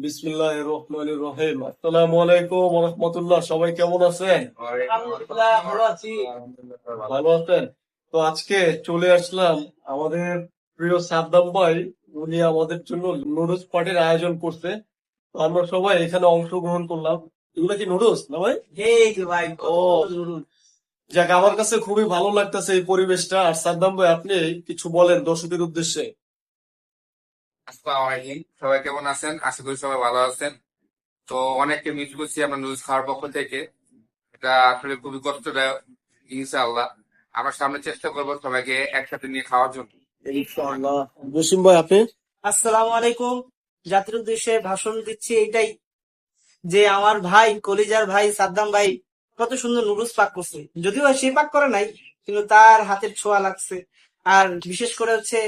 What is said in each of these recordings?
বিসমিল্লাহির রহমানির রহিম। আসসালামু আলাইকুম ওয়া রাহমাতুল্লাহ। সবাই কেমন আছেন? আলহামদুলিল্লাহ ভালো আছি। ভালো আছেন? তো আজকে চলে আসলাম আমাদের প্রিয় সাদ্দাম ভাই, উনি আমাদের জন্য নুডলস পার্টির আয়োজন করছে। তো আমরা সবাই এখানে অংশগ্রহণ করলাম। এগুলা কি নুডলস না ভাই? এই যে ভাই ও, যাক, আমার কাছে খুবই ভালো লাগতেছে এই পরিবেশটা। আর সাদ্দাম ভাই, আপনি কিছু বলেন দর্শকদের উদ্দেশ্যে। আসসালামু আলাইকুম, সবাই কেমন আছেন? আশা করি সবাই ভালো আছেন। তো অনেককে মিস করছি আমরা নুডলস খাওয়ার পক্ষ থেকে। এটা আসলে খুবই কষ্টদায়ক। ইনশাআল্লাহ আমরা সামনে চেষ্টা করবো সবাইকে একসাথে নিয়ে খাওয়ার জন্য। ইনশাআল্লাহ। জসিম ভাই, আপনি? আসসালামু আলাইকুম। জাতির উদ্দেশ্যে ভাষণ দিচ্ছি এইটাই যে আমার ভাই, কলিজার ভাই সাদ্দাম ভাই কত সুন্দর নুডলস পাক করছে। যদিও সে পাক করে নাই, কিন্তু তার হাতের ছোঁয়া লাগছে। আর বিশেষ করে হচ্ছে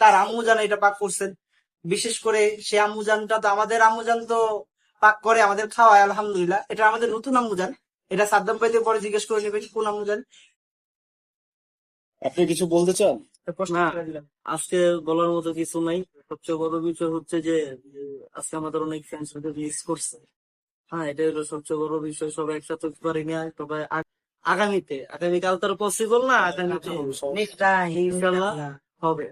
তার আম্মুজান এটা পাক করছেন। বিশেষ করে সে আম্মুজানটা তো আমাদের আম্মুজান তো পাক করে আমাদের খাওয়ায়, আলহামদুলিল্লাহ। এটা আমাদের নতুন আম্মুজান। এটা সাদ্দাম ভাইদের পরে জিজ্ঞেস করে নেবেন কোন আম্মুজান। আপনি কিছু বলতে চান? না, আজকে বলার মতো কিছু নাই। সবচেয়ে বড় বিষয় হচ্ছে যে আজকে আমাদের অনেক ফ্রেন্ডস মিস করছে। হ্যাঁ, এটাই হলো সবচেয়ে বড় বিষয়। সবাই একসাথে পারি না, তবে আগামীকাল তো পসিবল না, আগামীতে ইনশাল্লাহ হবে।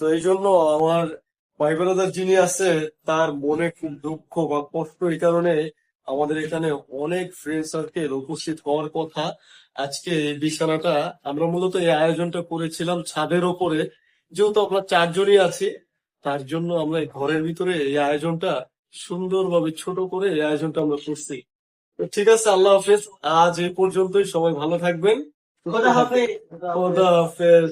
তো এই জন্য আমার ভাই ব্রাদার যিনি আছে, তার মনে খুব দুঃখ বা কষ্ট। এই কারণে আমাদের এখানে অনেক ফ্রেন্ড সার্কেল উপস্থিত হওয়ার কথা। আজকে এই বিছানাটা আমরা মূলত এই আয়োজনটা করেছিলাম ছাদের ওপরে। যেহেতু আমরা চারজনই আছি, তার জন্য আমরা এই ঘরের ভিতরে এই আয়োজনটা সুন্দরভাবে ছোট করে এই আয়োজনটা আমরা করছি। তো ঠিক আছে, আল্লাহ হাফেজ। আজ এই পর্যন্তই। সবাই ভালো থাকবেন। খোদা হাফেজ। খোদা হাফেজ।